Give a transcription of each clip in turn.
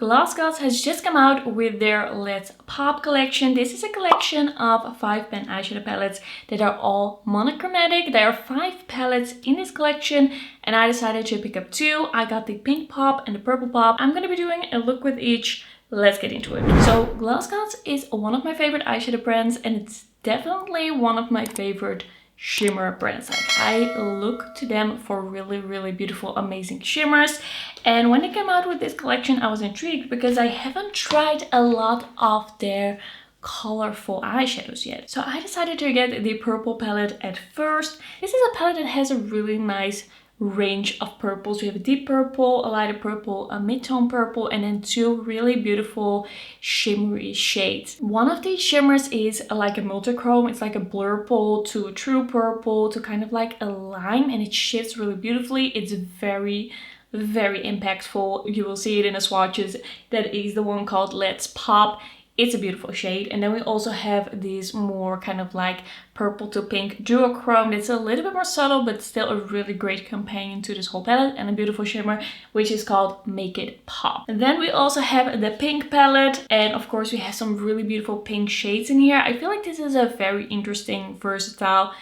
Glossgods has just come out with their Let's Pop collection. This is a collection of 5 pen eyeshadow palettes that are all monochromatic. There are 5 palettes in this collection and I decided to pick up 2. I got the pink pop and the purple pop. I'm going to be doing a look with each. Let's get into it. So Glossgods is one of my favorite eyeshadow brands and it's definitely one of my favorite shimmer brands. Like, I look to them for really beautiful, amazing shimmers. And when they came out with this collection, I was intrigued because I haven't tried a lot of their colorful eyeshadows yet. So I decided to get the purple palette at first. This is a palette that has a really nice range of purples. We have a deep purple, a lighter purple, a mid-tone purple, and then 2 really beautiful shimmery shades. One of these shimmers is like a multichrome. It's like a blurple to a true purple to kind of like a lime, and it shifts really beautifully. It's very impactful. You will see it in the swatches. That is the one called Let's Pop. It's a beautiful shade. And then we also have this more kind of like purple to pink duochrome. It's a little bit more subtle, but still a really great companion to this whole palette, and a beautiful shimmer, which is called Make It Pop. And then we also have the pink palette. And of course we have some really beautiful pink shades in here. I feel like this is a very interesting, versatile,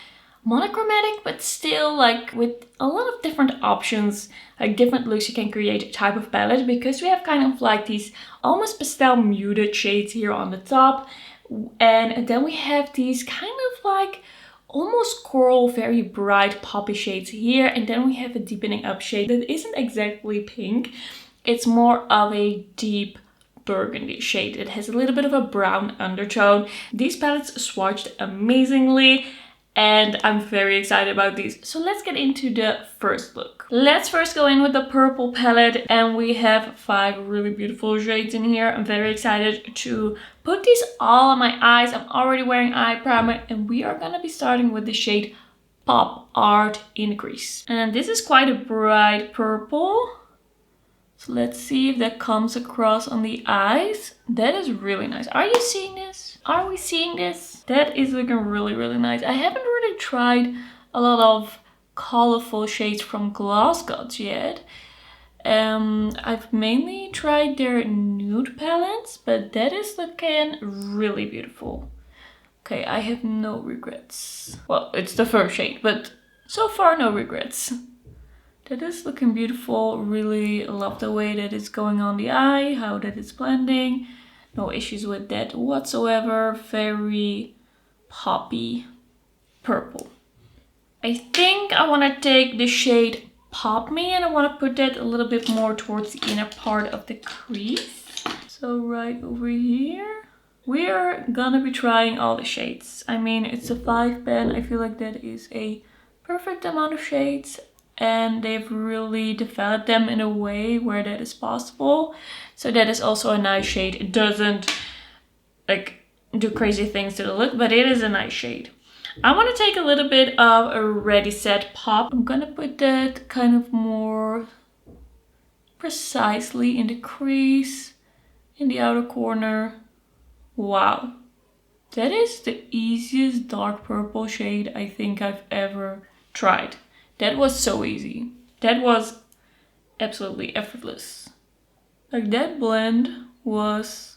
monochromatic, but still like with a lot of different options, like different looks you can create type of palette, because we have kind of like these almost pastel muted shades here on the top, and then we have these kind of like almost coral, very bright poppy shades here, and then we have a deepening up shade that isn't exactly pink. It's more of a deep burgundy shade. It has a little bit of a brown undertone. These palettes swatched amazingly, and I'm very excited about these. So let's get into the first look. Let's first go in with the purple palette, and we have 5 really beautiful shades in here. I'm very excited to put these all on my eyes. I'm already wearing eye primer, and we are gonna be starting with the shade Pop Art in the crease. And this is quite a bright purple. So let's see if that comes across on the eyes. That is really nice. Are you seeing this? Are we seeing this? That is looking really nice. I haven't really tried a lot of colorful shades from Glossgods yet. I've mainly tried their nude palettes, but that is looking really beautiful. Okay, I have no regrets. Well, it's the first shade, but so far no regrets. That is looking beautiful. Really love the way that it's going on the eye, how that it's blending. No issues with that whatsoever. Very poppy purple. I think I want to take the shade Pop Me, and I want to put that a little bit more towards the inner part of the crease. So right over here. We're gonna be trying all the shades. I mean, it's a 5 pen. I feel like that is a perfect amount of shades, and they've really developed them in a way where that is possible. So that is also a nice shade. It doesn't like do crazy things to the look, but it is a nice shade. I want to take a little bit of a Ready Set Pop. I'm gonna put that kind of more precisely in the crease, in the outer corner. Wow, that is the easiest dark purple shade I think I've ever tried. That was so easy. That was absolutely effortless. Like, that blend was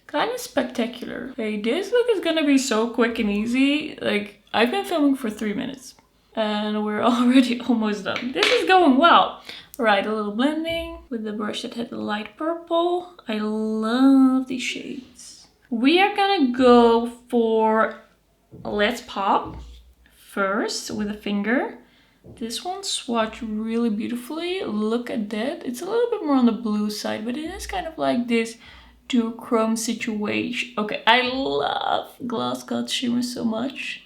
kind of spectacular. Okay, this look is gonna be so quick and easy. Like, I've been filming for 3 minutes and we're already almost done. This is going well. Right, a little blending with the brush that had the light purple. I love these shades. We are gonna go for Let's Pop first with a finger. This one swatched really beautifully. Look at that. It's a little bit more on the blue side, but it is kind of like this duochrome situation. Okay, I love Glossgods shimmer so much.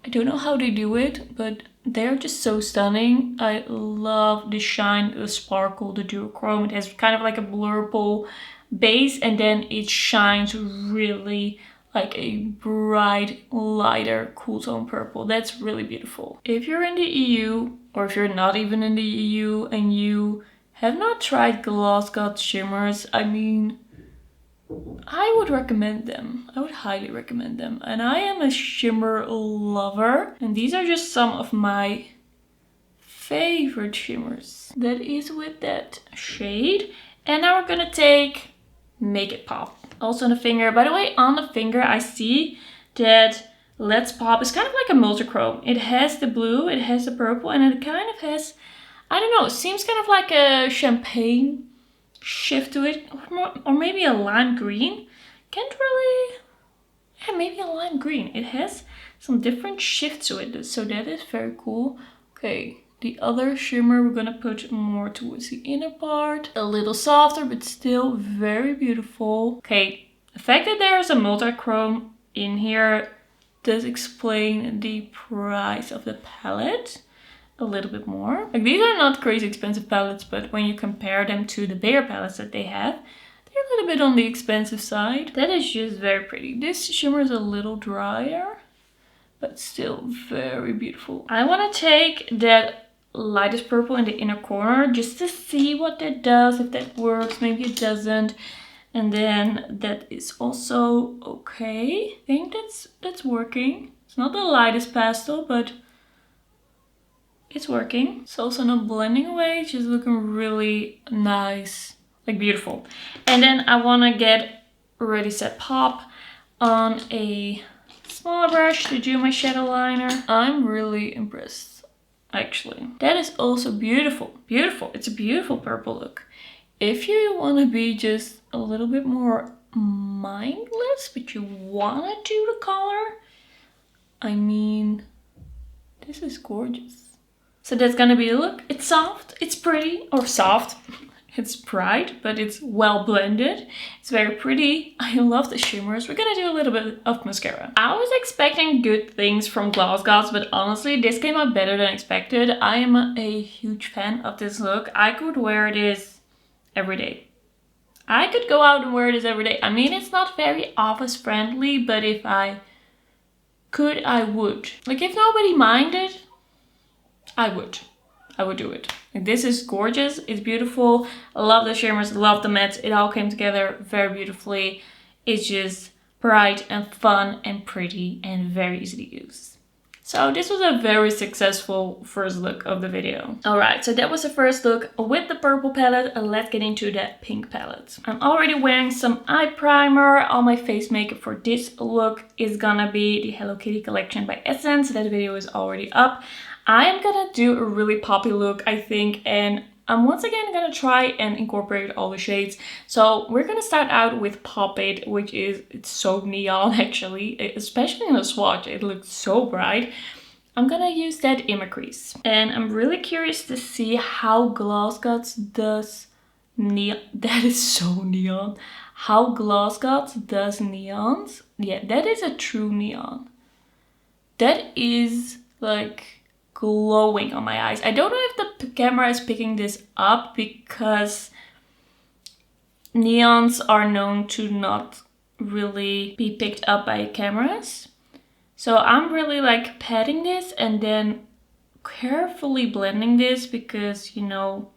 I don't know how they do it, but they're just so stunning. I love the shine, the sparkle, the duochrome. It has kind of like a blurple base, and then it shines really like a bright, lighter, cool tone purple. That's really beautiful. If you're in the EU, or if you're not even in the EU and you have not tried Glossgods shimmers, I mean, I would recommend them. I would highly recommend them. And I am a shimmer lover. And these are just some of my favorite shimmers. That is with that shade. And now we're gonna take Make It Pop. Also on the finger. By the way, on the finger I see that Let's Pop is kind of like a multichrome. It has the blue, it has the purple, and it kind of has, I don't know, it seems kind of like a champagne shift to it. Or maybe a lime green. Can't really... Yeah, maybe a lime green. It has some different shifts to it, so that is very cool. Okay, the other shimmer we're gonna put more towards the inner part. A little softer, but still very beautiful. Okay, the fact that there is a multi-chrome in here does explain the price of the palette a little bit more. Like, these are not crazy expensive palettes, but when you compare them to the bigger palettes that they have, they're a little bit on the expensive side. That is just very pretty. This shimmer is a little drier, but still very beautiful. I want to take that lightest purple in the inner corner just to see what that does, if that works, maybe it doesn't. And then that is also okay. I think that's working. It's not the lightest pastel, but it's working. It's also not blending away, it's just looking really nice, like beautiful. And then I want to get Ready Set Pop on a smaller brush to do my shadow liner. I'm really impressed, actually. That is also beautiful, beautiful. It's a beautiful purple look. If you want to be just a little bit more mindless, but you want to do the color, I mean, this is gorgeous. So that's gonna be the look. It's soft, it's pretty, or soft. It's bright, but it's well blended. It's very pretty. I love the shimmers. We're gonna do a little bit of mascara. I was expecting good things from Glossgods, but honestly, this came out better than expected. I am a huge fan of this look. I could wear this every day. I could go out and wear this every day. I mean, it's not very office friendly, but if I could, I would. Like, if nobody minded, I would do it. Like, this is gorgeous. It's beautiful. I love the shimmers. I love the mattes. It all came together very beautifully. It's just bright and fun and pretty and very easy to use. So this was a very successful first look of the video. Alright, so that was the first look with the purple palette. Let's get into that pink palette. I'm already wearing some eye primer. All my face makeup for this look is gonna be the Hello Kitty collection by Essence. That video is already up. I am gonna do a really poppy look, I think, and I'm once again gonna try and incorporate all the shades. So we're gonna start out with Pop It, which is, it's so neon actually, especially in the swatch, it looks so bright. I'm gonna use that in my crease. And I'm really curious to see how Glossgods does neon. That is so neon. How Glossgods does neons. Yeah, that is a true neon. That is like glowing on my eyes. I don't know if the camera is picking this up because neons are known to not really be picked up by cameras. So I'm really like patting this and then carefully blending this because, you know,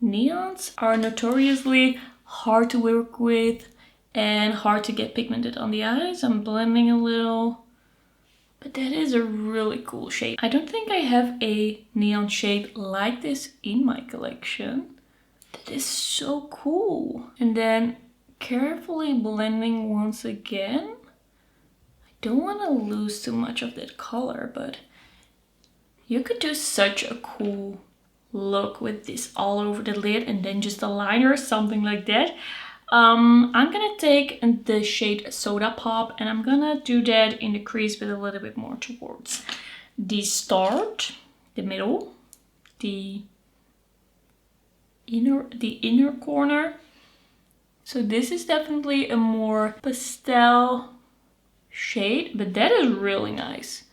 neons are notoriously hard to work with and hard to get pigmented on the eyes. I'm blending a little. But that is a really cool shade. I don't think I have a neon shade like this in my collection. That is so cool. And then carefully blending once again. I don't want to lose too much of that color, but you could do such a cool look with this all over the lid and then just a liner or something like that. I'm gonna take the shade Soda Pop and I'm gonna do that in the crease but a little bit more towards the start, the middle, the inner corner. So this is definitely a more pastel shade, but that is really nice.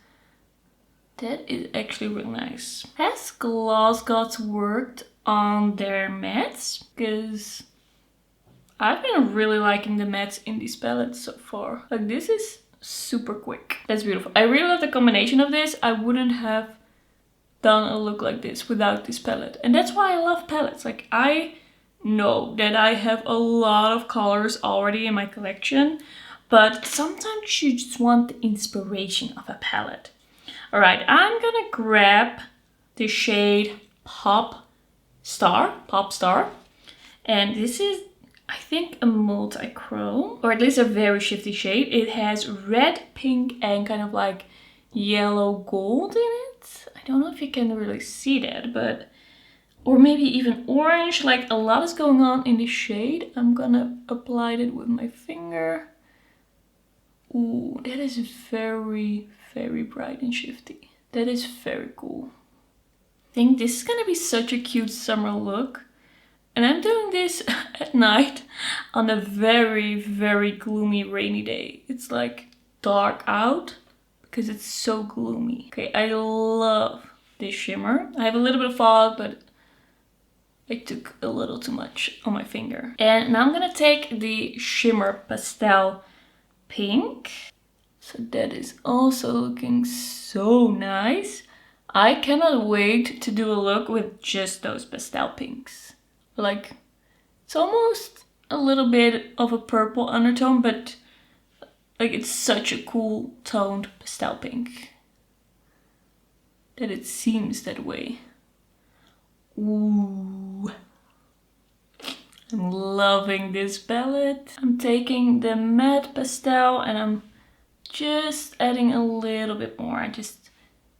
That is actually really nice. Has Glossgods worked on their mattes? Because I've been really liking the mattes in these palettes so far. Like, this is super quick. That's beautiful. I really love the combination of this. I wouldn't have done a look like this without this palette. And that's why I love palettes. Like, I know that I have a lot of colors already in my collection, but sometimes you just want the inspiration of a palette. Alright, I'm gonna grab the shade Pop Star. And this is, I think, a multi-chrome, or at least a very shifty shade. It has red, pink, and kind of like yellow gold in it. I don't know if you can really see that, but, or maybe even orange. Like, a lot is going on in this shade. I'm gonna apply it with my finger. Ooh, that is very, very bright and shifty. That is very cool. I think this is gonna be such a cute summer look. And I'm doing this at night on a very, very gloomy, rainy day. It's like dark out because it's so gloomy. Okay, I love this shimmer. I have a little bit of fog, but I took a little too much on my finger. And now I'm gonna take the shimmer pastel pink. So that is also looking so nice. I cannot wait to do a look with just those pastel pinks. Like, it's almost a little bit of a purple undertone, but like it's such a cool toned pastel pink that it seems that way. Ooh. I'm loving this palette. I'm taking the matte pastel and I'm just adding a little bit more. I just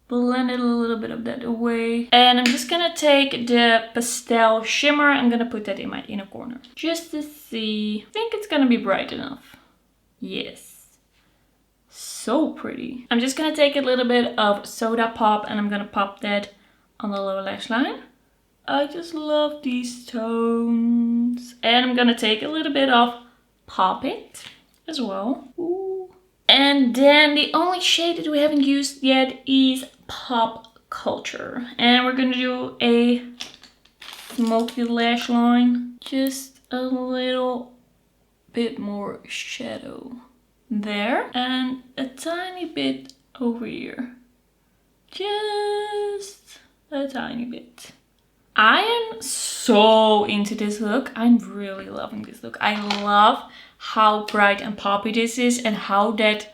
blended a little bit of that away. And I'm just gonna take the pastel shimmer. I'm gonna put that in my inner corner just to see. I think it's gonna be bright enough. Yes. So pretty. I'm just gonna take a little bit of Soda Pop and I'm gonna pop that on the lower lash line. I just love these tones. And I'm gonna take a little bit of Pop It as well. Ooh. And then the only shade that we haven't used yet is Pop Culture. And we're gonna do a smoky lash line. Just a little bit more shadow there. And a tiny bit over here. Just a tiny bit. I am so into this look. I'm really loving this look. I love how bright and poppy this is and how that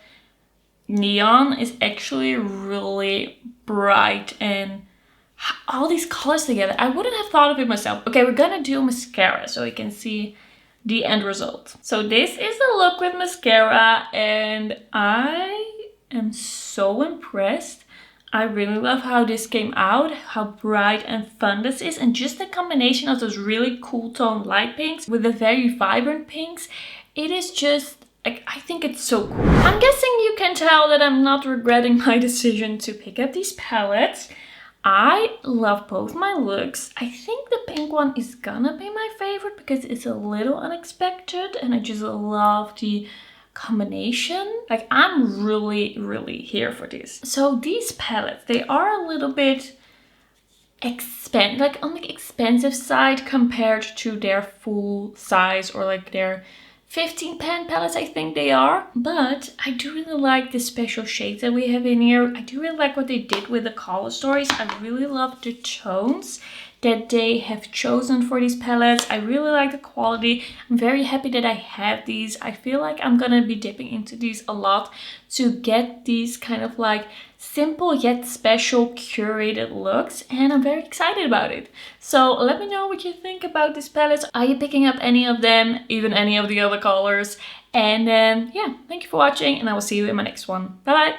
neon is actually really bright and all these colors together. I wouldn't have thought of it myself. Okay, we're gonna do mascara so you can see the end result. So this is the look with mascara and I am so impressed. I really love how this came out, how bright and fun this is, and just the combination of those really cool tone light pinks with the very vibrant pinks. It is just, like, I think it's so cool. I'm guessing you can tell that I'm not regretting my decision to pick up these palettes. I love both my looks. I think the pink one is gonna be my favorite because it's a little unexpected and I just love the combination. Like, I'm really, really here for this. So these palettes, they are a little bit like on the expensive side compared to their full size or like their 15 pan palettes, I think they are. But I do really like the special shades that we have in here. I do really like what they did with the color stories. I really love the tones that they have chosen for these palettes. I really like the quality. I'm very happy that I have these. I feel like I'm gonna be dipping into these a lot to get these kind of like simple yet special curated looks, and I'm very excited about it. So let me know what you think about these palettes. Are you picking up any of them, even any of the other colors? And then yeah, thank you for watching and I will see you in my next one. Bye bye!